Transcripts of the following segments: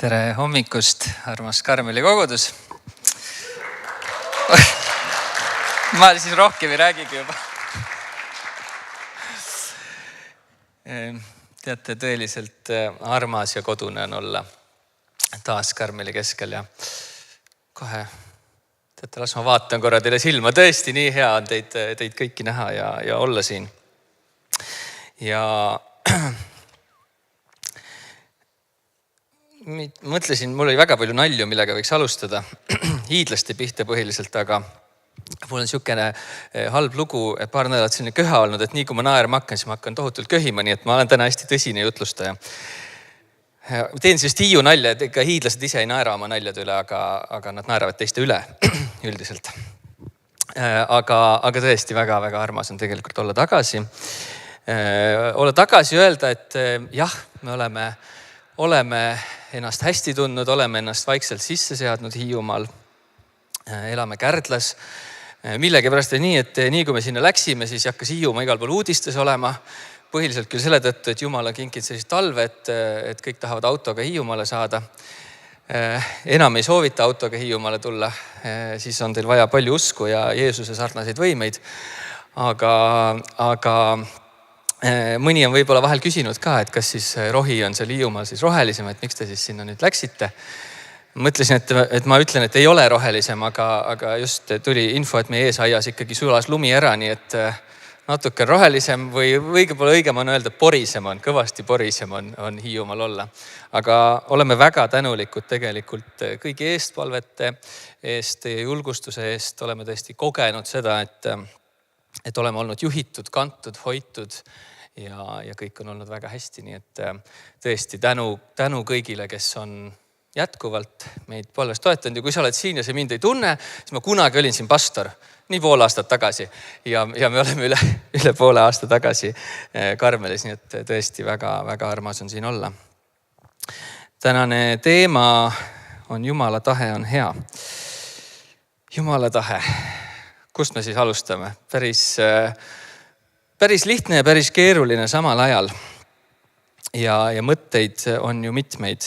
Tere hommikust, armas Karmeli kogudus. Ma siis rohkem ei räägigi juba. Teate, tõeliselt armas ja kodune on olla taas Karmeli keskel ja kohe, teate, las ma vaatan korra teile silma. Tõesti nii hea on teid kõiki näha ja olla siin. Ja mõtlesin, mul oli väga palju nalju, millega võiks alustada. Hiidlaste pihta põhiliselt, aga mul on niisugune halb lugu, paar nädalat selline köha olnud, et nii kui ma naerma hakkan, siis ma hakkan tohutult köhima, nii et ma olen täna hästi tõsine jutlustaja. Teen sellist Hiiu nalja, et ega hiidlased ise ei naera oma naljade üle, aga nad naeravad teiste üle üldiselt. Aga tõesti väga-väga armas on tegelikult olla tagasi. Olla tagasi öelda, et jah, me oleme ennast hästi tundnud, oleme ennast vaikselt sisse seadnud Hiiumaal, elame Kärdlas. Millegipärast nii, et nii kui me sinna läksime, siis hakkas Hiiumaa igal pool uudistes olema. Põhiliselt küll selle tõttu, et Jumal on kinkinud sellist talve, et kõik tahavad autoga Hiiumaale saada. Enam ei soovita autoga Hiiumaale tulla, siis on teil vaja palju usku ja Jeesuse sarnaseid võimeid. Aga mõni on võib-olla vahel küsinud ka, et kas siis rohi on seal Hiiumaal siis rohelisem, et miks te siis sinna nüüd läksite. Mõtlesin, et ma ütlen, et ei ole rohelisem, aga just tuli info, et meie eesaias ikkagi sulas lumi ära, nii et natuke rohelisem või õigem on öelda, porisem on, kõvasti porisem on Hiiumaal olla. Aga oleme väga tänulikud tegelikult kõigi eestpalvete eest, julgustuse eest, oleme tõesti kogenud seda, et oleme olnud juhitud, kantud, hoitud ja kõik on olnud väga hästi. Nii et tõesti tänu kõigile, kes on jätkuvalt meid palves toetanud. Ja kui sa oled siin ja sa mind ei tunne, siis ma kunagi olin siin pastor, nii pool aastat tagasi. Ja me oleme üle poole aasta tagasi Karmelis, nii et tõesti väga armas on siin olla. Tänane teema on Jumala tahe on hea. Jumala tahe. Kust me siis alustame? Päris lihtne ja päris keeruline samal ajal. Ja mõtteid on ju mitmeid,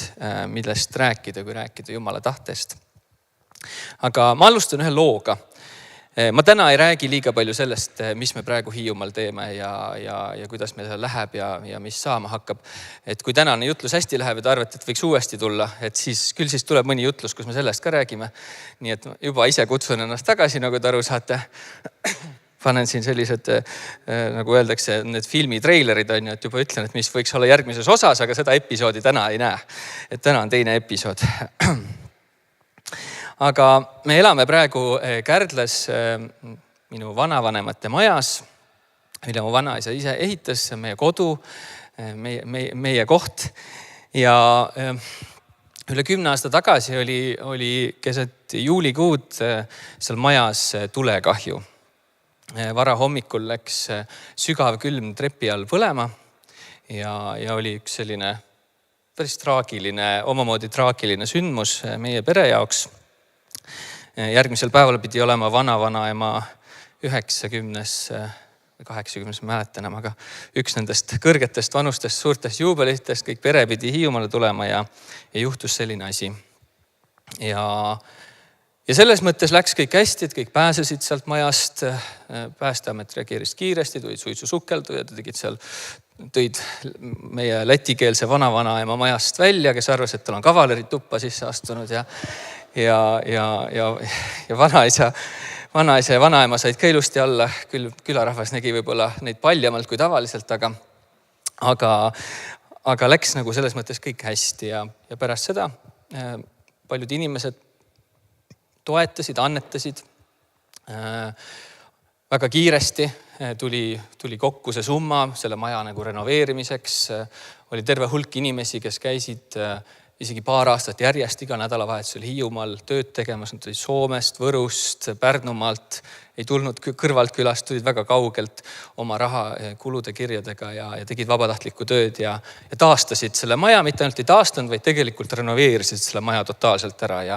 millest rääkida, kui rääkida Jumala tahtest. Aga ma alustan ühe looga. Ma täna ei räägi liiga palju sellest, mis me praegu Hiiumaal teeme ja kuidas meil seal läheb ja mis saama hakkab. Et kui tänane jutlus hästi läheb ja te arvate, et võiks uuesti tulla, et siis tuleb mõni jutlus, kus me sellest ka räägime. Nii et juba ise kutsun ennast tagasi, nagu te aru saate. Panen siin sellised, nagu öeldakse, need filmi treilerid on ju, et juba ütlen, et mis võiks olla järgmises osas, aga seda episoodi täna ei näe. Et täna on teine episood. Aga me elame praegu Kärdlas minu vanavanemate majas, mille mu vanaisa ise ehitas, meie kodu, meie koht. Ja üle 10 aasta tagasi oli keset juulikuud seal majas tulekahju. Vara hommikul läks sügav külm trepi all põlema ja oli üks selline päris omamoodi traagiline sündmus meie pere jaoks. Järgmisel päeval pidi olema vanavanaema 90 või 80, ma mäletan enam, aga üks nendest kõrgetest vanustest, suurtest juubelitest, kõik pere pidi Hiiumaale tulema ja juhtus selline asi. Ja selles mõttes läks kõik hästi, et kõik pääsesid sealt majast. Päästeamet reageeris kiiresti, tulid suitsusukeldujad ja tõid meie lätikeelse vanavanaema majast välja, kes arvas, et tal on kavalerid tuppa sisse astunud ja vanaisa ja vanaema said ka ilusti alla. Külarahvas nägi võib-olla neid paljamalt kui tavaliselt, aga läks nagu selles mõttes kõik hästi ja pärast seda paljud inimesed toetasid, annetasid. Väga kiiresti tuli kokku see summa selle maja nagu renoveerimiseks. Oli terve hulk inimesi, kes käisid isegi paar aastat järjest iga nädalavahetusel Hiiumaal tööd tegemas. Nad tulid Soomest, Võrust, Pärnumaalt, ei tulnud kõrvalt külast, tulid väga kaugelt oma raha kulude kirjadega ja tegid vabatahtlikku tööd ja taastasid selle maja, mitte ainult ei taastanud, vaid tegelikult renoveerisid selle maja totaalselt ära. Ja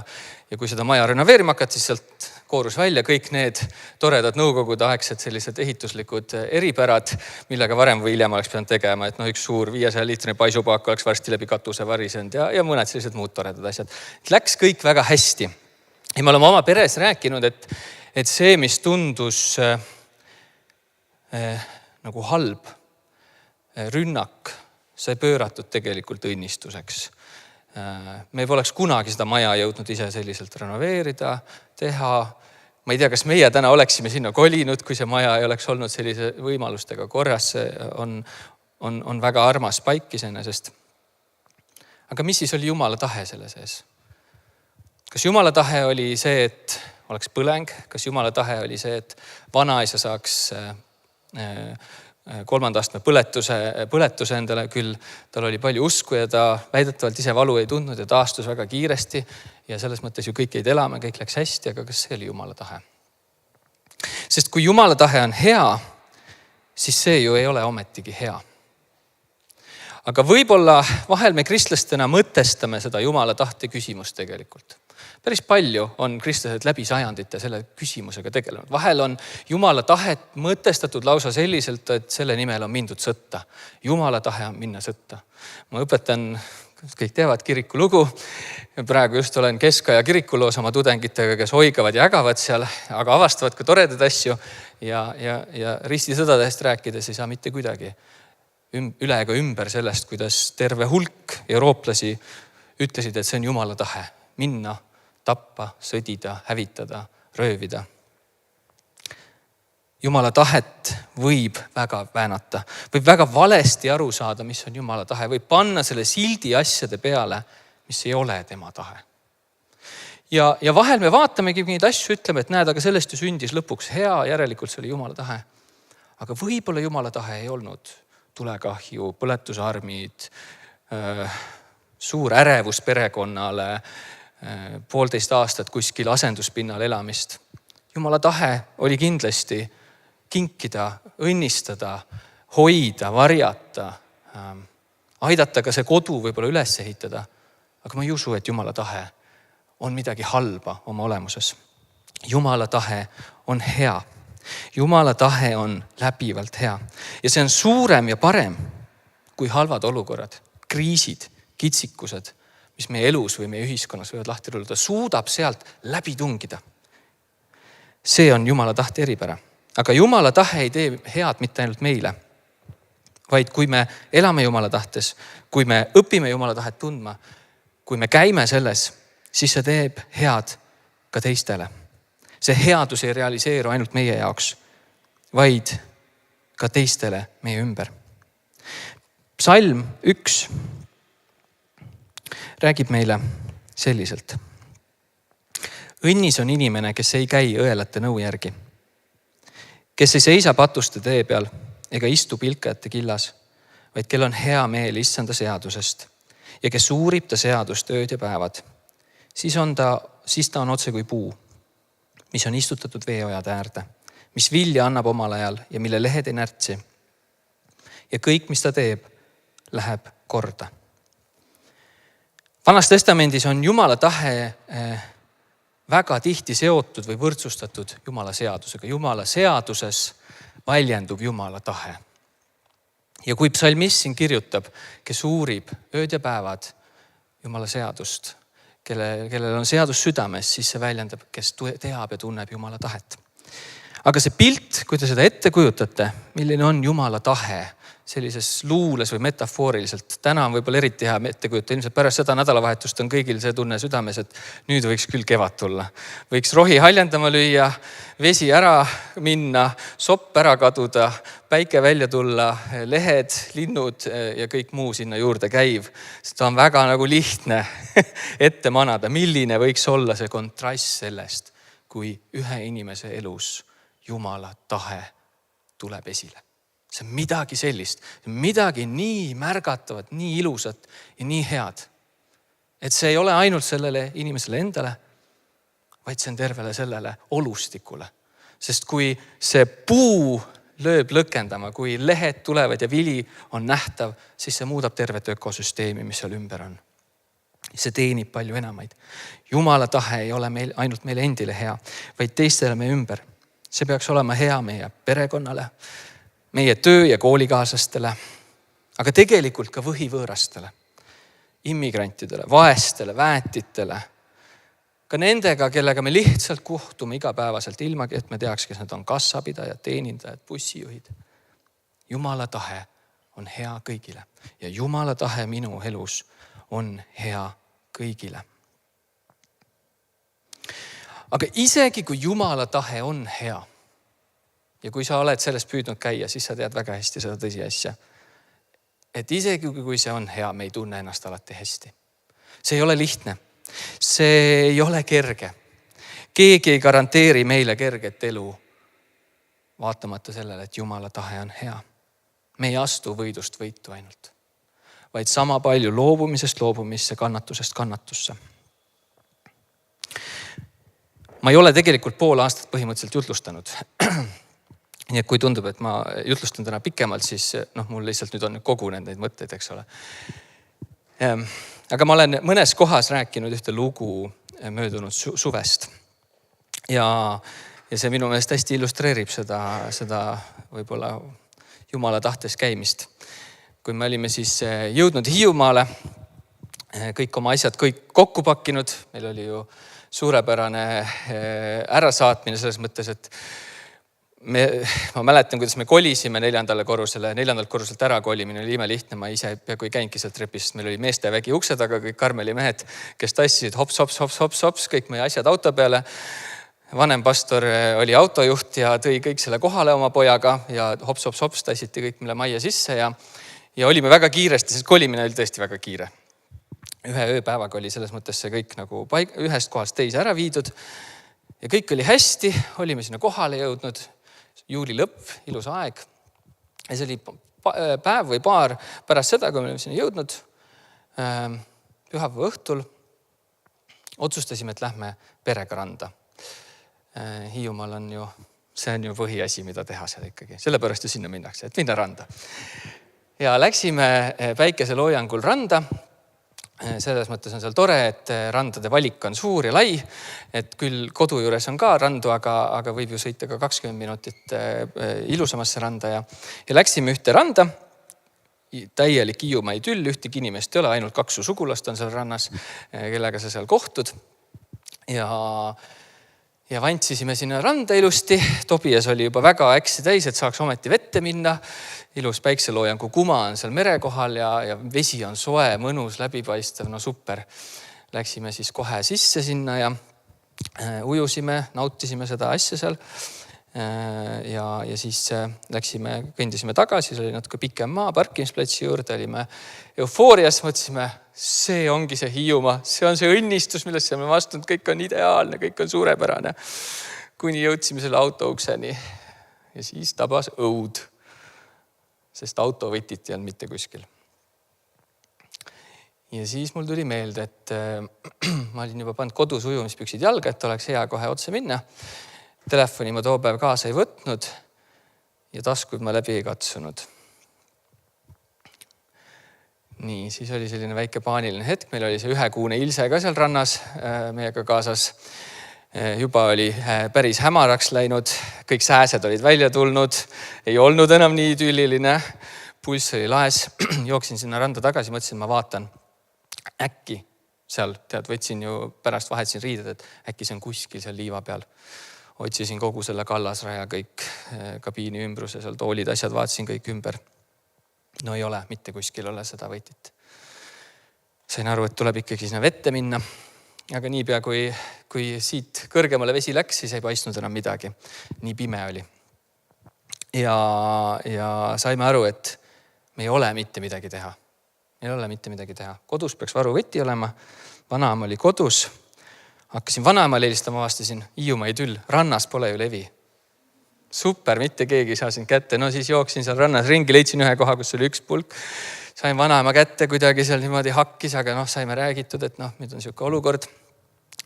kui seda maja renoveerima hakati, siis sealt koorus välja kõik need toredad nõukogudeaegsed sellised ehituslikud eripärad, millega varem või hiljem oleks pidanud tegema, et üks suur 500-liitrine paisupaak oleks varsti läbi katuse varisenud ja mõned sellised muud toredad asjad. Läks kõik väga hästi. Ja me oleme oma peres rääkinud, et see, mis tundus nagu halb rünnak, sai pööratud tegelikult õnnistuseks. Me poleks kunagi seda maja jõudnud ise selliselt renoveerida, teha. Ma ei tea, kas meie täna oleksime sinna kolinud, kui see maja ei oleks olnud sellise võimalustega korras. See on väga armas paik iseenesest. Aga mis siis oli Jumala tahe selle sees? Kas Jumala tahe oli see, et oleks põleng? Kas Jumala tahe oli see, et vanaisa saaks 3. astme põletuse endale, küll tal oli palju usku ja ta väidetavalt ise valu ei tundnud ja taastus väga kiiresti ja selles mõttes ju kõik jäid elama, kõik läks hästi, aga kas see oli Jumala tahe? Sest kui Jumala tahe on hea, siis see ju ei ole ometigi hea. Aga võib-olla vahel me kristlastena mõtestame seda Jumala tahte küsimust tegelikult. Päris palju on kristlased läbi sajandite selle küsimusega tegelenud. Vahel on Jumala tahet mõtestatud lausa selliselt, et selle nimel on mindud sõtta. Jumala tahe on minna sõtta. Ma õpetan, kõik teavad kiriku lugu. Praegu just olen keskaja kirikuloos oma tudengitega, kes hoigavad ja ägavad seal, aga avastavad ka toredad asju ja ristisõdadest rääkides ei saa mitte kuidagi üle ega ümber sellest, kuidas terve hulk eurooplasi ütlesid, et see on Jumala tahe. Minna, tappa, sõdida, hävitada, röövida. Jumala tahet võib väga väänata, võib väga valesti aru saada, mis on Jumala tahe, võib panna selle sildi asjade peale, mis ei ole tema tahe. Ja vahel me vaatamegi neid asju, ütleme, et näed, aga sellest ju sündis lõpuks hea, järelikult see oli Jumala tahe. Aga võib-olla Jumala tahe ei olnud tulekahju, põletusarmid, suur ärevus perekonnale, 1,5 aastat kuskil asenduspinnal elamist. Jumala tahe oli kindlasti kinkida, õnnistada, hoida, varjata, aidata ka see kodu võib-olla üles ehitada. Aga ma ei usu, et Jumala tahe on midagi halba oma olemuses. Jumala tahe on hea. Jumala tahe on läbivalt hea. Ja see on suurem ja parem kui halvad olukorrad, kriisid, kitsikused, mis meie elus või meie ühiskonnas võivad lahti rullada, suudab sealt läbi tungida. See on Jumala tahte eripära. Aga Jumala tahe ei tee head mitte ainult meile, vaid kui me elame Jumala tahtes, kui me õpime Jumala tahet tundma, kui me käime selles, siis see teeb head ka teistele. See headus ei realiseeru ainult meie jaoks, vaid ka teistele meie ümber. Psalm 1 räägib meile selliselt. Õnnis on inimene, kes ei käi õelate nõu järgi, kes ei seisa patuste tee peal ega istu pilkajate killas, vaid kel on hea meel issanda seadusest ja kes uurib ta seadust ööd ja päevad. Siis ta on otse kui puu, mis on istutatud veeojade äärde, mis vilja annab omal ajal ja mille lehed ei närtsi. Ja kõik, mis ta teeb, läheb korda. Vanas testamendis on Jumala tahe väga tihti seotud või võrdsustatud Jumala seadusega. Jumala seaduses väljendub Jumala tahe. Ja kui psalmist siin kirjutab, kes uurib ööd ja päevad Jumala seadust, kellel on seadus südames, siis see väljendab, kes teab ja tunneb Jumala tahet. Aga see pilt, kui te seda ette kujutate, milline on Jumala tahe sellises luules või metafooriliselt. Täna on võib-olla eriti hea ette kujutada. Ilmselt pärast seda nädalavahetust on kõigil see tunne südames, et nüüd võiks küll kevad tulla. Võiks rohi haljendama lüüa, vesi ära minna, sopp ära kaduda, päike välja tulla, lehed, linnud ja kõik muu sinna juurde käiv. Seda on väga nagu lihtne ette manada, milline võiks olla see kontrast sellest, kui ühe inimese elus Jumala tahe tuleb esile. See on midagi sellist, midagi nii märgatavat, nii ilusat ja nii head. Et see ei ole ainult sellele inimesele endale, vaid see on tervele sellele olustikule. Sest kui see puu lööb lõkendama, kui lehed tulevad ja vili on nähtav, siis see muudab tervet ökosüsteemi, mis seal ümber on. see teenib palju enamaid. Jumala tahe ei ole meil ainult meile endile hea, vaid teistele meie ümber. See peaks olema hea meie perekonnale, meie töö- ja koolikaaslastele, aga tegelikult ka võhivõõrastele, immigrantidele, vaestele, väetitele, ka nendega, kellega me lihtsalt kohtume igapäevaselt ilmagi, et me teaks, kes nad on kassapidajad, teenindajad, bussijuhid. Jumala tahe on hea kõigile ja Jumala tahe minu elus on hea kõigile. Aga isegi kui Jumala tahe on hea ja kui sa oled sellest püüdnud käia, siis sa tead väga hästi seda tõsiasja, et isegi kui see on hea, me ei tunne ennast alati hästi. See ei ole lihtne. See ei ole kerge. Keegi ei garanteeri meile kerget elu, vaatamata sellele, et Jumala tahe on hea. Me ei astu võidust võitu ainult, vaid sama palju loobumisest loobumisse, kannatusest kannatusse. Ma ei ole tegelikult pool aastat põhimõtteliselt jutlustanud. Nii et kui tundub, et ma jutlustan täna pikemalt, siis mul lihtsalt nüüd on kogunenud neid mõtteid, eks ole. Aga ma olen mõnes kohas rääkinud ühte lugu möödunud suvest. Ja see minu meelest hästi illustreerib seda võib-olla Jumala tahtes käimist. Kui me olime siis jõudnud Hiiumaale, kõik oma asjad kõik kokku pakkinud, meil oli ju suurepärane ärasaatmine selles mõttes, et ma mäletan, kuidas me kolisime 4. korrusele, 4. korruselt ära kolimine oli imelihtne. Ma ise peaaegu ei käinudki sealt trepist. Meil oli meestevägi ukse taga, kõik Karmeli mehed, kes tassisid hops, kõik meie asjad auto peale. Vanem pastor oli autojuht ja tõi kõik selle kohale oma pojaga ja hops, tassiti kõik meile majja sisse ja olime väga kiiresti, sest kolimine oli tõesti väga kiire. Ühe ööpäevaga oli selles mõttes see kõik nagu ühest kohast teise ära viidud ja kõik oli hästi, olime sinna kohale jõudnud. Juuli lõpp, ilus aeg. Ja see oli päev või paar pärast seda, kui me olime sinna jõudnud, pühapäeva õhtul, otsustasime, et lähme perega randa. Hiiumaal on ju, see on ju põhiasi, mida teha seal ikkagi. Sellepärast ju sinna minnakse, et minna randa. Ja läksime päikeseloojangul randa. Selles mõttes on seal tore, et randade valik on suur ja lai, et küll kodu juures on ka randu, aga võib ju sõita ka 20 minutit ilusamasse randa ja läksime ühte randa, täielik Hiiumaa idüll, ühtegi inimest ei ole, ainult 2 sugulast on seal rannas, kellega sa seal kohtud ja vantsisime sinna randa ilusti. Tobias oli juba väga äksi täis, et saaks ometi vette minna. Ilus päikseloojangu kuma on seal mere kohal ja vesi on soe, mõnus, läbipaistev, no super. Läksime siis kohe sisse sinna ja ujusime, nautisime seda asja seal. Ja siis kõndisime tagasi, see oli natuke pikem maa parkimisplatsi juurde, olime eufoorias, mõtlesime, see ongi see Hiiumaa, see on see õnnistus, millesse me vastunud, kõik on ideaalne, kõik on suurepärane. Kuni jõudsime selle auto ukseni ja siis tabas õud, sest auto võtiti on mitte kuskil. Ja siis mul tuli meelde, et ma olin juba pannud kodus ujumispüksid jalga, et oleks hea kohe otse minna. Telefoni ma too päev kaasa ei võtnud ja taskud ma läbi ei katsunud. Nii, siis oli selline väike paaniline hetk. Meil oli see 1-kuune Ilse ka seal rannas meiega kaasas. Juba oli päris hämaraks läinud. Kõik sääsed olid välja tulnud. Ei olnud enam nii idülliline. Pulss oli laes. Jooksin sinna randa tagasi, mõtlesin, ma vaatan. Äkki seal, võtsin ju pärast vahetasin riided, et äkki see on kuskil seal liiva peal. Otsisin kogu selle kallasraja, kõik kabiini ümbruse, seal toolid, asjad, vaatasin kõik ümber. No ei ole, mitte kuskil ole seda võitit. Sain aru, et tuleb ikkagi sinna vette minna. Aga niipea, kui siit kõrgemale vesi läks, siis ei paistnud enam midagi. Nii pime oli. Ja saime aru, et me ei ole mitte midagi teha. Meil ei ole mitte midagi teha. Kodus peaks varuvõti olema. Vanaema oli kodus. Hakkasin vanaemale helistama, vastasin, Hiiumaa idüll, rannas pole ju levi. Super, mitte keegi ei saa sind kätte. No siis jooksin seal rannas ringi, leidsin ühe koha, kus oli üks pulk. Sain vanaema kätte, kuidagi seal niimoodi hakkis, aga saime räägitud, et nüüd on selline olukord,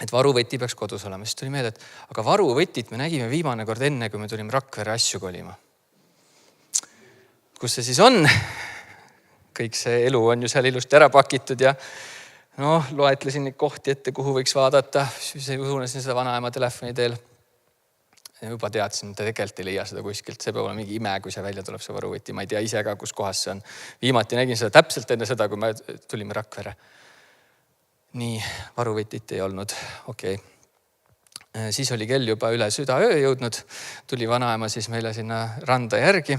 et varuvõti peaks kodus olema. Siis tuli meelde, et aga varuvõtit me nägime viimane kord enne, kui me tulime Rakvere asju kolima. Kus see siis on? Kõik see elu on ju seal ilusti ära pakitud ja Noh, loetlesin neid kohti ette, kuhu võiks vaadata, siis unustasin seda vanaema telefoni teel. Juba teadsin, et tegelikult ei leia seda kuskilt, see peab olema mingi ime, kui see välja tuleb, see varuvõti. Ma ei tea ise ka, kus kohas see on. Viimati nägin seda täpselt enne seda, kui me tulime Rakvere. Nii, varuvõtit ei olnud. Okei. Siis oli kell juba üle südaöö jõudnud. Tuli vanaema siis meile sinna randa järgi.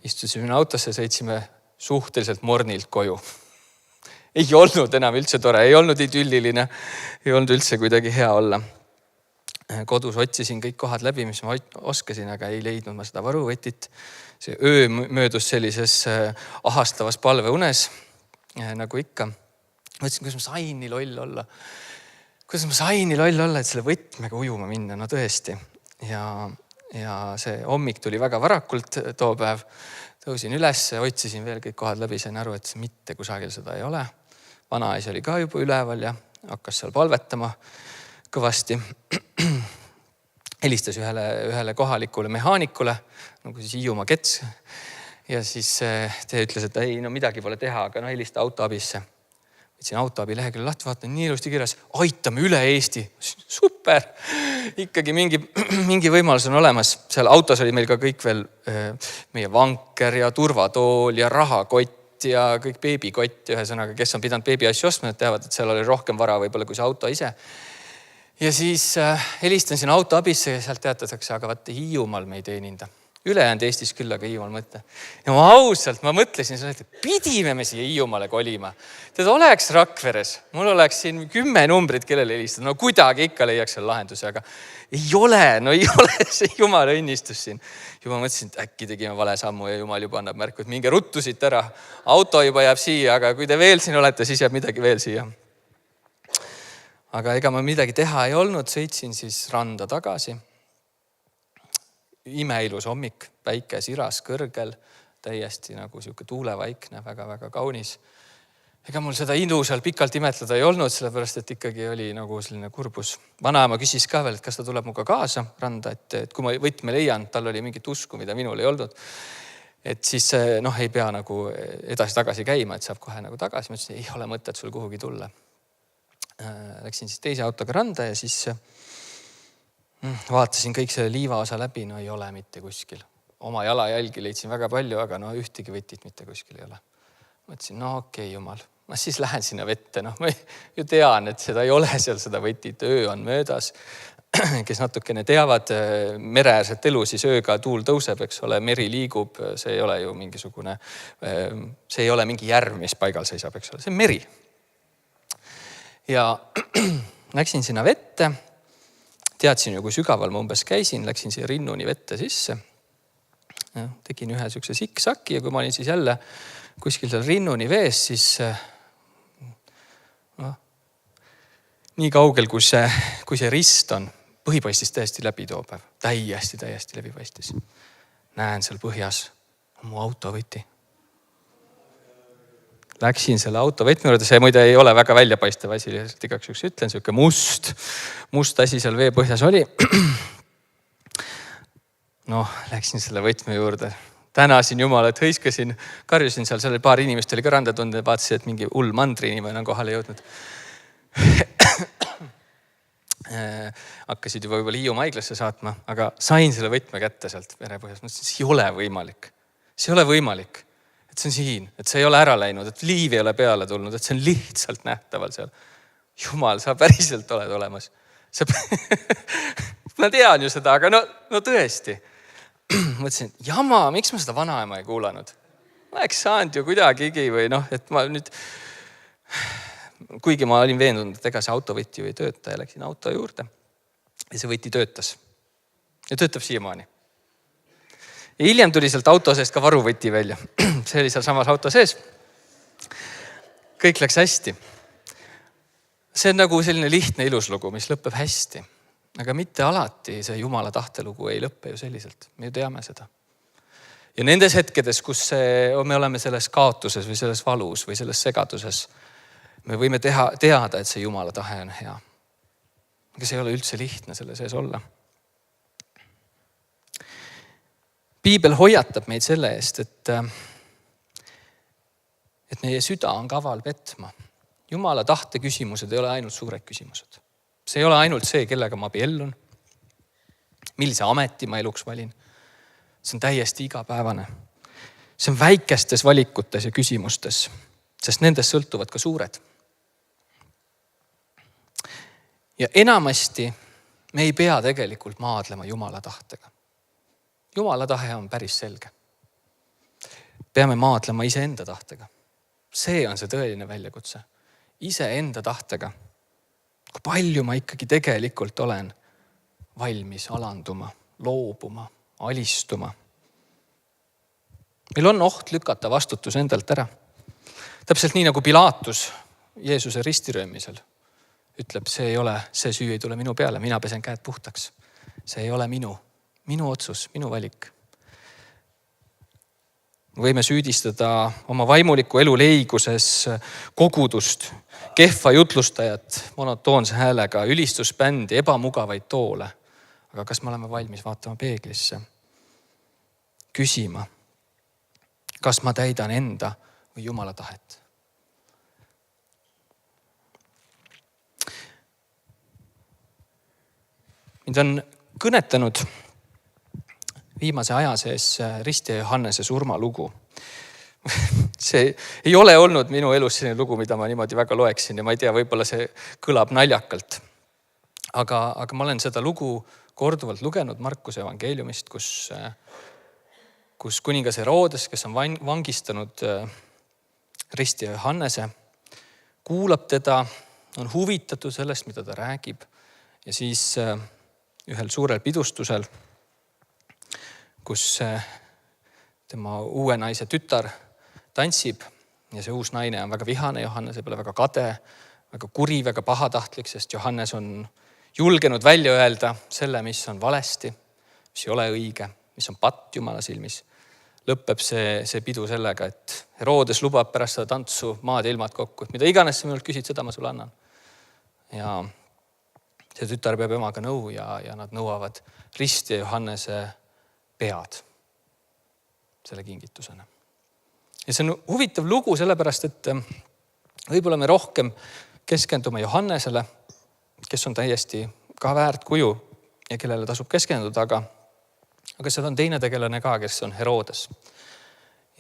Istusime autosse, sõitsime suhteliselt mornilt koju. Ei olnud enam üldse tore, ei olnud idülliline, ei olnud üldse kuidagi hea olla. Kodus otsisin kõik kohad läbi, mis ma oskasin, aga ei leidnud ma seda varuvõtit. See öö möödus sellises ahastavas palveunes, nagu ikka. Mõtlesin, kuidas ma sain nii loll olla. Et selle võtmega ujuma minna, no tõesti. Ja see hommik tuli väga varakult too päev. Tõusin üles, otsisin veel kõik kohad läbi, sain aru, et mitte kusagil seda ei ole. Vanaisa oli ka juba üleval ja hakkas seal palvetama kõvasti. Helistas ühele kohalikule mehaanikule, nagu siis Hiiumaa Kets. Ja siis te ütles, et ei, no midagi pole teha, aga no helista autoabisse. Võtsin autoabi leheküljel lahti, vaatan nii ilusti kirjas, aitame üle Eesti. Super! Ikkagi mingi võimalus on olemas. Seal autos oli meil ka kõik veel meie vanker ja turvatool ja rahakott ja kõik beebikott. Ühesõnaga, kes on pidanud beebiasju ostma, need teavad, et seal oli rohkem vara võib-olla kui see auto ise. Ja siis helistan siin autoabisse ja sealt teatatakse, aga vaata Hiiumaal me ei teeninda. Ülejäänud Eestis küll, aga Hiiumaal mõtle. Ja ma mõtlesin, et pidime me siia Hiiumaale kolima. Tead, oleks Rakveres, mul oleks siin 10 numbrit, kellele helistada. No kuidagi ikka leiaks seal lahenduse, aga ei ole see Jumala õnnistus siin. Juba mõtlesin, et äkki tegime vale sammu ja Jumal juba annab märku, et minge ruttu siit ära. Auto juba jääb siia, aga kui te veel siin olete, siis jääb midagi veel siia. Aga ega ma midagi teha ei olnud, sõitsin siis randa tagasi. Imeilus hommik, päike siras kõrgel, täiesti nagu siuke tuulevaikne, väga-väga kaunis. Ega mul seda ilu seal pikalt imetleda ei olnud, sellepärast, et ikkagi oli nagu selline kurbus. Vanaema küsis ka veel, et kas ta tuleb muga kaasa randa, et kui ma võtme leian, tal oli mingit usku, mida minul ei olnud. Et siis ei pea nagu edasi-tagasi käima, et saab kohe nagu tagasi. Ma ütlesin, ei ole mõtet sul kuhugi tulla. Läksin siis teise autoga randa ja siis vaatasin kõik selle liiva osa läbi, no ei ole mitte kuskil. Oma jalajälgi leidsin väga palju, aga ühtegi võtit mitte kuskil ei ole. Mõtlesin, okei, Jumal, ma siis lähen sinna vette. Ma ju tean, et seda ei ole seal seda võtit, öö on möödas. Kes natukene teavad mereäärset elu, siis ööga tuul tõuseb, eks ole, meri liigub, see ei ole ju mingisugune, see ei ole mingi järv, mis paigal seisab, eks ole, see on meri. Ja läksin sinna vette, teadsin ju, kui sügaval ma umbes käisin, läksin siia rinnuni vette sisse. Tegin ühe sükse siksaki ja kui ma olin siis jälle kuskil seal rinnuni vees, siis nii kaugel, kui see rist on, põhipaistis täiesti läbi too päev. Täiesti läbi paistis. Näen seal põhjas mu autovõti. Läksin selle auto võtme juurde, see muide ei ole väga väljapaistev asi, igaks üks ütlen, siuke must asi seal vee põhjas oli. Läksin selle võtme juurde. Tänasin Jumalat, hõiskasin, karjusin seal, seal paar inimest oli ka randa tunda ja vaatasin, et mingi hull mandriinimene on kohale jõudnud. Hakkasid juba Hiiumaa haiglasse saatma, aga sain selle võtme kätte sealt merepõhjas. Mõtlesin, see ei ole võimalik. See ei ole võimalik. Et see on siin, et see ei ole ära läinud, et liiv ei ole peale tulnud, et see on lihtsalt nähtaval seal. Jumal, sa päriselt oled olemas. Ma tean ju seda, aga no tõesti. Mõtlesin, jama, miks ma seda vanaema ei kuulanud? Ma eks saanud ju kuidagigi või et ma nüüd, kuigi ma olin veendunud, et ega see autovõti ju ei tööta ja läksin auto juurde. Ja see võti töötas. Ja töötab siiamaani. Ja hiljem tuli sealt auto seest ka varuvõti välja. See oli seal samas auto sees. Kõik läks hästi. See on nagu selline lihtne iluslugu, mis lõpeb hästi. Aga mitte alati see Jumala tahtelugu ei lõppe ju selliselt. Me ju teame seda. Ja nendes hetkedes, kus me oleme selles kaotuses või selles valus või selles segaduses, me võime teada, et see Jumala tahe on hea. Aga see ei ole üldse lihtne selle sees olla. Piibel hoiatab meid selle eest, et meie süda on kaval petma. Jumala tahte küsimused ei ole ainult suured küsimused. See ei ole ainult see, kellega ma abiellun, millise ameti ma eluks valin. See on täiesti igapäevane. See on väikestes valikutes ja küsimustes, sest nendest sõltuvad ka suured. Ja enamasti me ei pea tegelikult maadlema Jumala tahtega. Jumala tahe on päris selge. Peame maadlema iseenda tahtega. See on see tõeline väljakutse. Iseenda tahtega. Kui palju ma ikkagi tegelikult olen valmis alanduma, loobuma, alistuma. Meil on oht lükata vastutus endalt ära. Täpselt nii nagu Pilatus Jeesuse ristiröömisel ütleb, see süü ei tule minu peale, mina pesen käed puhtaks. See ei ole minu otsus, minu valik. Võime süüdistada oma vaimuliku elu leiguses kogudust, kehva jutlustajat, monotoonse häälega, ülistusbändi, ebamugavaid toole. Aga kas me oleme valmis vaatama peeglisse? Küsima, kas ma täidan enda või Jumala tahet? Mind on kõnetanud viimase aja sees Ristija Johannese surmalugu. See ei ole olnud minu elus selline lugu, mida ma niimoodi väga loeksin ja ma ei tea, võib-olla see kõlab naljakalt. Aga ma olen seda lugu korduvalt lugenud Markuse evangeeliumist, kus kuningas Herodes, kes on vangistanud Ristija Johannese, kuulab teda, on huvitatud sellest, mida ta räägib ja siis ühel suurel pidustusel, kus tema uue naise tütar tantsib ja see uus naine on väga vihane Johannese peale, väga kade, väga kuri, väga pahatahtlik, sest Johannes on julgenud välja öelda selle, mis on valesti, mis ei ole õige, mis on patt Jumala silmis. Lõpeb see pidu sellega, et Herodes lubab pärast seda tantsu maad ja ilmad kokku, et mida iganes sa minult küsid, seda ma sulle annan. Ja see tütar peab emaga nõu ja nad nõuavad Ristija Johannese pead selle kingitusena. Ja see on huvitav lugu sellepärast, et võib-olla me rohkem keskendume Johannesele, kes on täiesti ka väärt kuju ja kellele tasub keskenduda, aga seal on teine tegelane ka, kes on Herodes.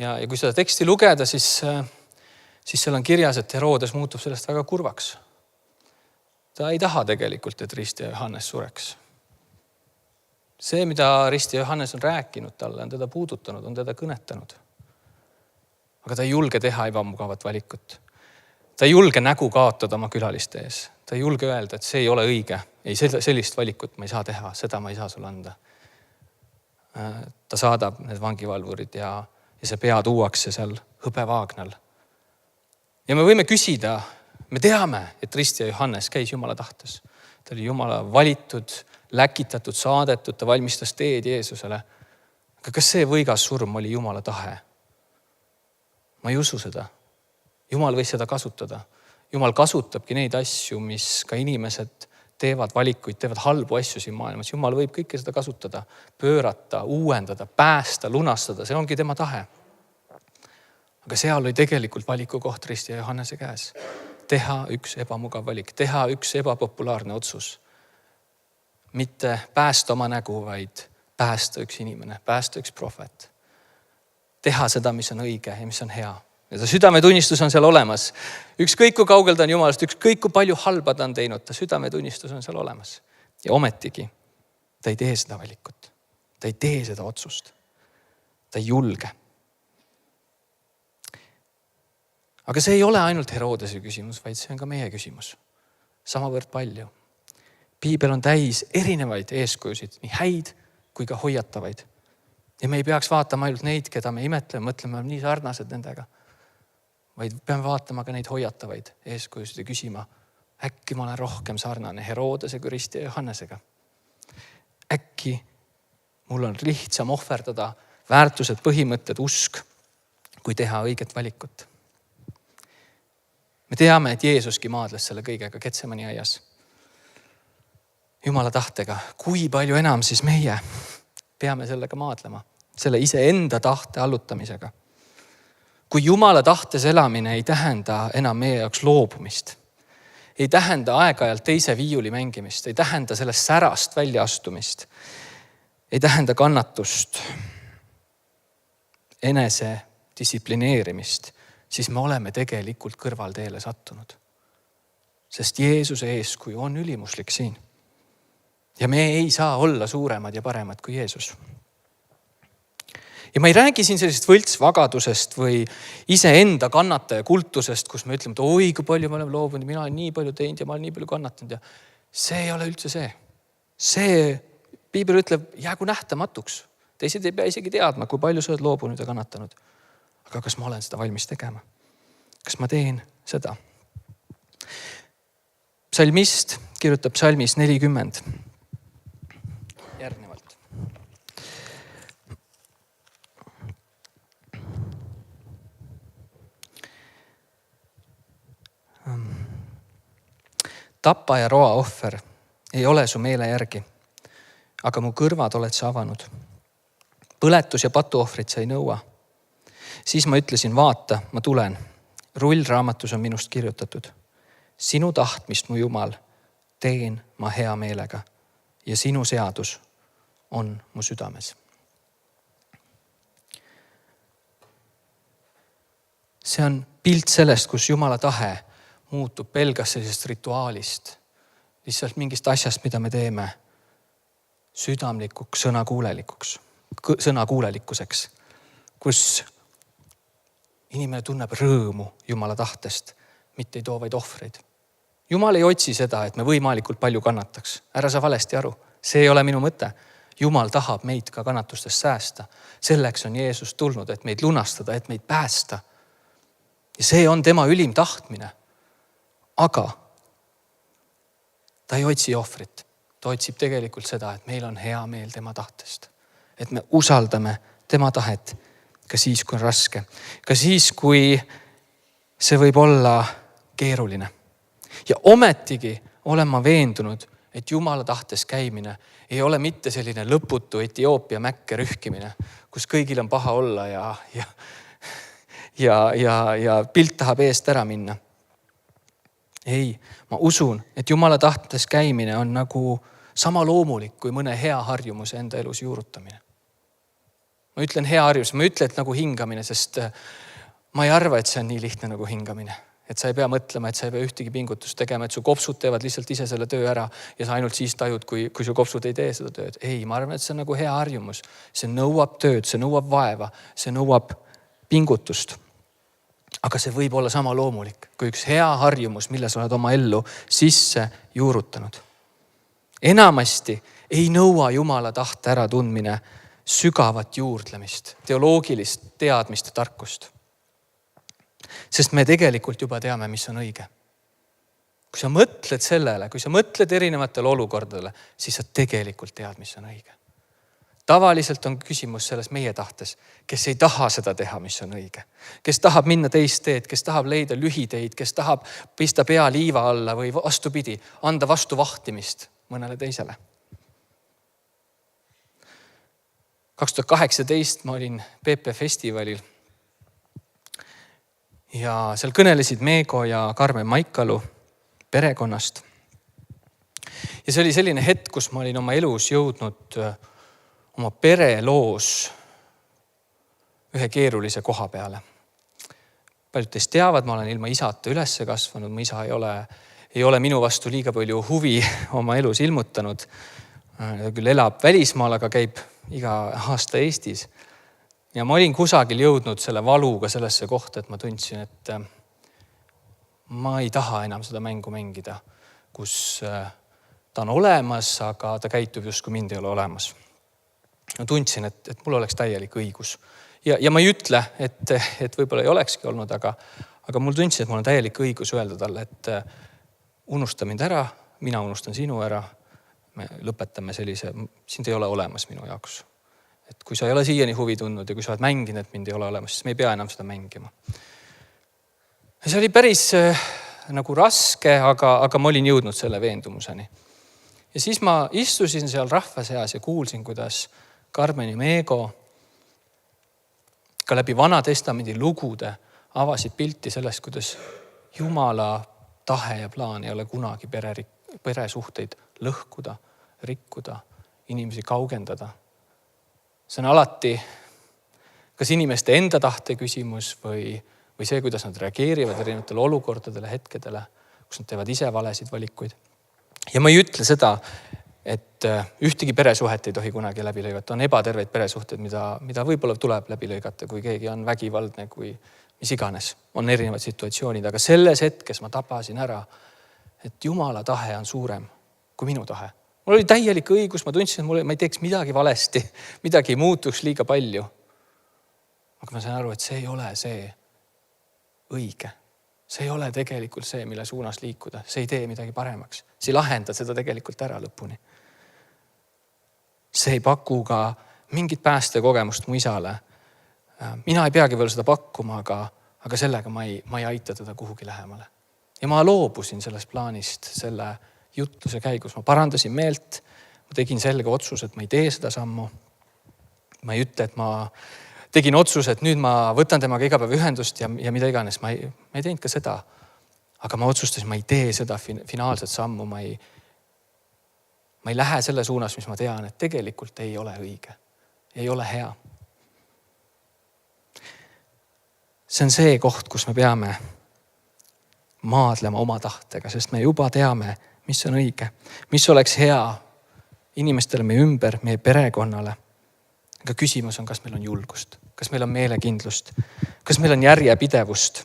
Ja kui seda teksti lugeda, siis seal on kirjas, et Herodes muutub sellest väga kurvaks. Ta ei taha tegelikult, et Ristija Johannes sureks. See, mida Ristija Johannes on rääkinud talle, on teda puudutanud, on teda kõnetanud. Aga ta ei julge teha ebamugavat valikut. Ta ei julge nägu kaotada oma külaliste ees. Ta ei julge öelda, et see ei ole õige. Ei, sellist valikut ma ei saa teha, seda ma ei saa sulle anda. Ta saadab need vangivalvurid ja see pea tuuakse seal hõbevaagnal. Ja me võime küsida, me teame, et Ristija Johannes käis Jumala tahtes. Ta oli Jumala valitud, läkitatud, saadetud, ta valmistas teed Jeesusele. Aga kas see võigas surm oli Jumala tahe? Ma ei usu seda. Jumal võis seda kasutada. Jumal kasutabki neid asju, mis ka inimesed teevad valikuid, teevad halbu asju siin maailmas. Jumal võib kõike seda kasutada, pöörata, uuendada, päästa, lunastada. See ongi tema tahe. Aga seal oli tegelikult valiku koht Ristija Johannese käes. Teha üks ebamugav valik, teha üks ebapopulaarne otsus. Mitte päästa oma nägu, vaid päästa üks inimene, päästa üks prohvet. Teha seda, mis on õige ja mis on hea. Ja ta südametunnistus on seal olemas. Ükskõik kui kaugel ta on Jumalast, ükskõik kui palju halba ta on teinud, ta südametunnistus on seal olemas. Ja ometigi ta ei tee seda valikut. Ta ei tee seda otsust. Ta ei julge. Aga see ei ole ainult Herodese küsimus, vaid see on ka meie küsimus. Samavõrd palju. Piibel on täis erinevaid eeskujusid, nii häid kui ka hoiatavaid. Ja me ei peaks vaatama ainult neid, keda me imetleme, mõtleme nii sarnased nendega, vaid peame vaatama ka neid hoiatavaid eeskujusid ja küsima, äkki ma olen rohkem sarnane Herodese kui Ristija Johannesega. Äkki mul on lihtsam ohverdada väärtused, põhimõtted, usk, kui teha õiget valikut. Me teame, et Jeesuski maadles selle kõigega Getsemani aias. Jumala tahtega, kui palju enam siis meie peame sellega maadlema, selle iseenda tahte allutamisega. kui Jumala tahtes elamine ei tähenda enam meie jaoks loobumist, ei tähenda aeg-ajalt teise viiuli mängimist, ei tähenda sellest särast väljaastumist, ei tähenda kannatust, enese distsiplineerimist, siis me oleme tegelikult kõrvalteele sattunud. Sest Jeesuse eeskuju on ülimuslik siin. Ja me ei saa olla suuremad ja paremad kui Jeesus. Ja ma ei räägi siin sellisest võltsvagadusest või iseenda kannataja kultusest, kus me ütleme, et oi, kui palju me oleme loobunud, mina olen nii palju teinud ja ma olen nii palju kannatanud. Ja see ei ole üldse see. See, Piibel ütleb, jäägu nähtamatuks. Teised ei pea isegi teadma, kui palju sa oled loobunud ja kannatanud. Aga kas ma olen seda valmis tegema? Kas ma teen seda? Psalmist kirjutab psalmis 40 järgnevalt. Tapa ja roa ohver ei ole su meele järgi, aga mu kõrvad oled sa avanud. Põletus ja patuohvrit sa ei nõua. Siis ma ütlesin, vaata, ma tulen. Rullraamatus on minust kirjutatud. Sinu tahtmist, mu Jumal, teen ma hea meelega ja sinu seadus on mu südames. See on pilt sellest, kus Jumala tahe muutub pelgast sellisest rituaalist, lihtsalt mingist asjast, mida me teeme, südamlikuks, sõnakuulelikkuseks, kus inimene tunneb rõõmu Jumala tahtest, mitte ei too vaid ohvreid. Jumal ei otsi seda, et me võimalikult palju kannataks. Ära sa valesti aru. See ei ole minu mõte. Jumal tahab meid ka kannatustest säästa. Selleks on Jeesus tulnud, et meid lunastada, et meid päästa. Ja see on tema ülim tahtmine. Aga ta ei otsi ohvrit. Ta otsib tegelikult seda, et meil on hea meel tema tahtest. Et me usaldame tema tahet ka siis, kui on raske. Ka siis, kui see võib olla keeruline. Ja ometigi olen ma veendunud, et Jumala tahtes käimine ei ole mitte selline lõputu Etioopia mäkke rühkimine, kus kõigil on paha olla ja pilt tahab eest ära minna. Ei, ma usun, et Jumala tahtes käimine on nagu sama loomulik kui mõne hea harjumuse enda elus juurutamine. Ma ütlen hea harjumus, ma ütlen, et nagu hingamine, sest ma ei arva, et see on nii lihtne nagu hingamine. Et sa ei pea mõtlema, et sa ei pea ühtegi pingutust tegema, et su kopsud teevad lihtsalt ise selle töö ära ja sa ainult siis tajud, kui su kopsud ei tee seda tööd. Ei, ma arvan, et see on nagu hea harjumus. See nõuab tööd, see nõuab vaeva, see nõuab pingutust. Aga see võib olla sama loomulik kui üks hea harjumus, mille sa oled oma ellu sisse juurutanud. Enamasti ei nõua Jumala tahte äratundmine sügavat juurdlemist, teoloogilist teadmist ja tarkust. Sest me tegelikult juba teame, mis on õige. Kui sa mõtled sellele, kui sa mõtled erinevatele olukordadele, siis sa tegelikult tead, mis on õige. Tavaliselt on küsimus selles meie tahtes, kes ei taha seda teha, mis on õige. Kes tahab minna teist teed, kes tahab leida lühiteid, kes tahab pista pea liiva alla või vastupidi, anda vastu vahtimist mõnele teisele. 2018 ma olin PP festivalil ja seal kõnelesid Meego ja Karmen Maikalu perekonnast. Ja see oli selline hetk, kus ma olin oma elus jõudnud oma pereloos ühe keerulise koha peale. Paljud teist teavad, ma olen ilma isata üles kasvanud. Mu isa ei ole minu vastu liiga palju huvi oma elus ilmutanud. Ta küll elab välismaal, aga käib iga aasta Eestis. Ja ma olin kusagil jõudnud selle valuga sellesse kohta, et ma tundsin, et ma ei taha enam seda mängu mängida, kus ta on olemas, aga ta käitub just, kui mind ei ole olemas. Ma tundsin, et mul oleks täielik õigus. Ja ma ei ütle, et võib-olla ei olekski olnud, aga mul tundsin, et mul on täielik õigus öelda talle, et unusta mind ära, mina unustan sinu ära, me lõpetame sellise, sind ei ole olemas minu jaoks. Et kui sa ei ole siiani huvi tundnud ja kui sa oled mänginud, et mind ei ole olemas, siis me ei pea enam seda mängima. Ja see oli päris nagu raske, aga ma olin jõudnud selle veendumuseni. Ja siis ma istusin seal rahva seas ja kuulsin, kuidas Karmen ja Meego ka läbi Vana Testamendi lugude avasid pilti sellest, kuidas Jumala tahe ja plaan ei ole kunagi peresuhteid lõhkuda, rikkuda, inimesi kaugendada. See on alati kas inimeste enda tahte küsimus või see, kuidas nad reageerivad erinevatele olukordadele, hetkedele, kus nad teevad ise valesid valikuid. Ja ma ei ütle seda, et ühtegi peresuhet ei tohi kunagi läbi lõigata. On ebaterveid peresuhteid, mida võib-olla tuleb läbi lõigata, kui keegi on vägivaldne, kui mis iganes. On erinevad situatsioonid, aga selles hetkes ma tabasin ära, et Jumala tahe on suurem kui minu tahe. Mul oli täielik õigus, ma tundsin, et ma ei teeks midagi valesti, midagi ei muutuks liiga palju. Aga ma sain aru, et see ei ole see õige. See ei ole tegelikult see, mille suunas liikuda. See ei tee midagi paremaks. See ei lahenda seda tegelikult ära lõpuni. See ei paku ka mingit päästekogemust mu isale. Mina ei peagi veel seda pakkuma, aga sellega ma ei aita teda kuhugi lähemale. Ja ma loobusin sellest plaanist selle jutluse käigus. Ma parandasin meelt, ma tegin selge otsuse, et ma ei tee seda sammu. Ma ei ütle, et ma tegin otsuse, et nüüd ma võtan temaga iga päev ühendust ja mida iganes. Ma ei teinud ka seda. Aga ma otsustasin, ma ei tee seda finaalset sammu. Ma ei lähe selle suunas, mis ma tean, et tegelikult ei ole õige. Ei ole hea. See on see koht, kus me peame maadlema oma tahtega, sest me juba teame, mis on õige, mis oleks hea inimestele meie ümber, meie perekonnale. Aga küsimus on, kas meil on julgust, kas meil on meelekindlust, kas meil on järjepidevust.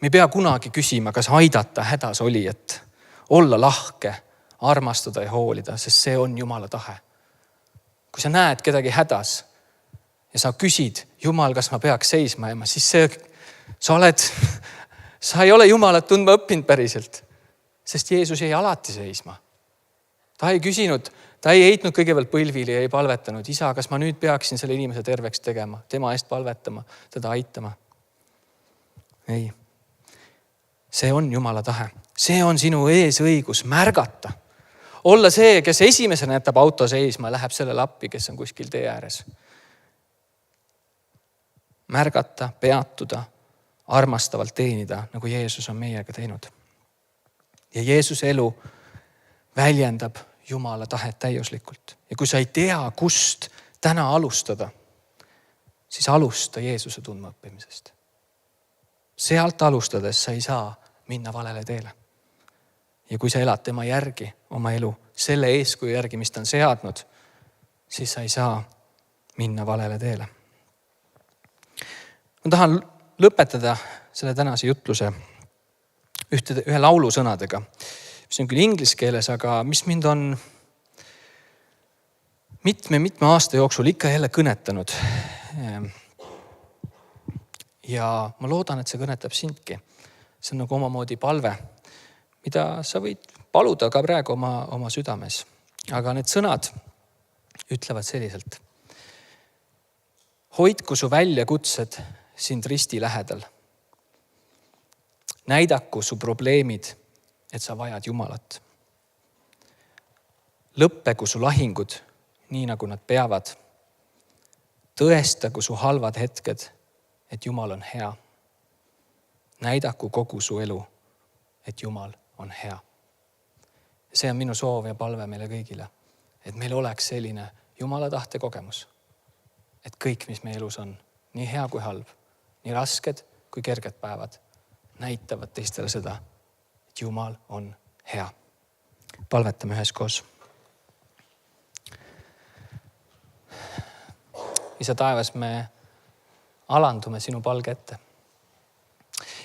Me ei pea kunagi küsima, kas aidata hädas olijat, olla lahke, armastada ja hoolida, sest see on Jumala tahe. Kui sa näed kedagi hädas ja sa küsid, Jumal, kas ma peaks seisma jääma, siis sa ei ole Jumalat tundma õppinud päriselt, sest Jeesus jäi alati seisma. Ta ei küsinud, ta ei heitnud kõigepealt põlvili ja ei palvetanud. Isa, kas ma nüüd peaksin selle inimese terveks tegema, tema eest palvetama, teda aitama? Ei. See on Jumala tahe. See on sinu eesõigus märgata. Olla see, kes esimesena jätab auto seisma, läheb sellele appi, kes on kuskil tee ääres. Märgata, peatuda, armastavalt teenida, nagu Jeesus on meiega teinud. Ja Jeesuse elu väljendab Jumala tahet täiuslikult. Ja kui sa ei tea, kust täna alustada, siis alusta Jeesuse tundma õppimisest. Sealt alustades sa ei saa minna valele teele. Ja kui sa elad tema järgi oma elu, selle eeskuju järgi, mis ta on seadnud, siis sa ei saa minna valele teele. Ma tahan lõpetada selle tänase jutluse ühe laulu sõnadega. See on küll inglise keeles, aga mis mind on mitme aasta jooksul ikka jälle kõnetanud. Ja ma loodan, et see kõnetab sindki. See on nagu omamoodi palve, mida sa võid paluda ka praegu oma südames. Aga need sõnad ütlevad selliselt. Hoidku su väljakutsed sind risti lähedal. Näidaku su probleemid, et sa vajad Jumalat. Lõppegu su lahingud, nii nagu nad peavad. Tõestagu su halvad hetked, et Jumal on hea. Näidaku kogu su elu, et Jumal on hea. See on minu soov ja palve meile kõigile, et meil oleks selline Jumala tahte kogemus. Et kõik, mis meie elus on, nii hea kui halb, nii rasked kui kerged päevad, näitavad teistele seda, et Jumal on hea. Palvetame üheskoos. Isa taevas, me alandume sinu palge ette.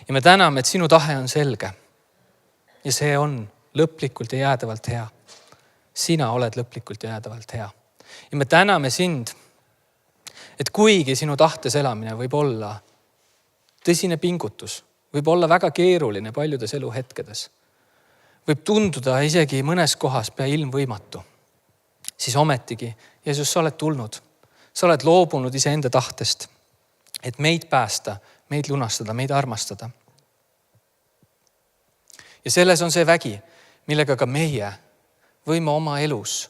Ja me täname, et sinu tahe on selge. Ja see on lõplikult ja jäädavalt hea. Sina oled lõplikult ja jäädavalt hea. Ja me täname sind, et kuigi sinu tahtes elamine võib olla tõsine pingutus, võib olla väga keeruline paljudes eluhetkedes, võib tunduda isegi mõnes kohas pea ilmvõimatu, siis ometigi, Jeesus, sa oled tulnud, sa oled loobunud iseenda tahtest, et meid päästa, meid lunastada, meid armastada. Ja selles on see vägi, millega ka meie võime oma elus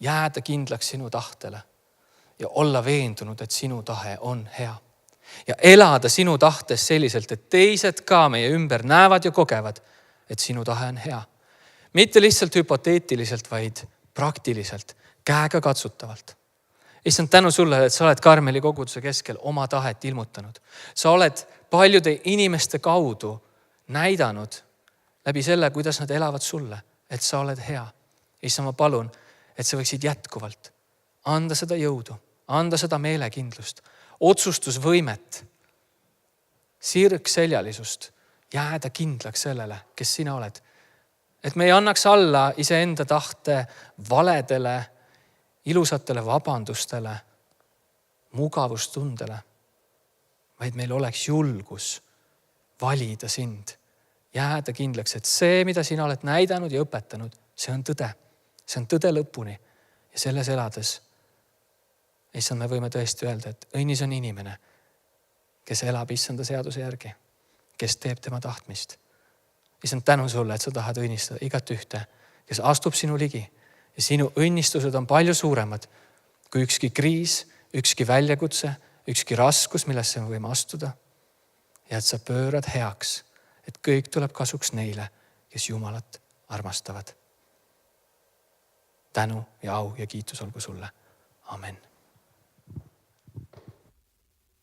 jääda kindlaks sinu tahtele ja olla veendunud, et sinu tahe on hea. Ja elada sinu tahtes selliselt, et teised ka meie ümber näevad ja kogevad, et sinu tahe on hea. Mitte lihtsalt hüpoteetiliselt, vaid praktiliselt, käega katsutavalt. Issand, tänu sulle, et sa oled Karmeli koguduse keskel oma tahet ilmutanud. Sa oled paljude inimeste kaudu näidanud läbi selle, kuidas nad elavad sulle, et sa oled hea. Issand, ma palun, et sa võiksid jätkuvalt anda seda jõudu, anda seda meelekindlust, otsustusvõimet, sirgseljalisust, jääda kindlaks sellele, kes sina oled. Et me ei annaks alla iseenda tahte valedele, ilusatele vabandustele, mugavustundele, vaid meil oleks julgus valida sind, jääda kindlaks, et see, mida sina oled näidanud ja õpetanud, see on tõde. See on tõde lõpuni ja selles elades, issand, me võime tõesti öelda, et õnnis on inimene, kes elab issanda seaduse järgi, kes teeb tema tahtmist. Issand, tänu sulle, et sa tahad õnnistada igat ühte, kes astub sinu ligi ja sinu õnnistused on palju suuremad kui ükski kriis, ükski väljakutse, ükski raskus, millesse me võime astuda. Ja et sa pöörad heaks, et kõik tuleb kasuks neile, kes Jumalat armastavad. Tänu ja au ja kiitus olgu sulle. Amen.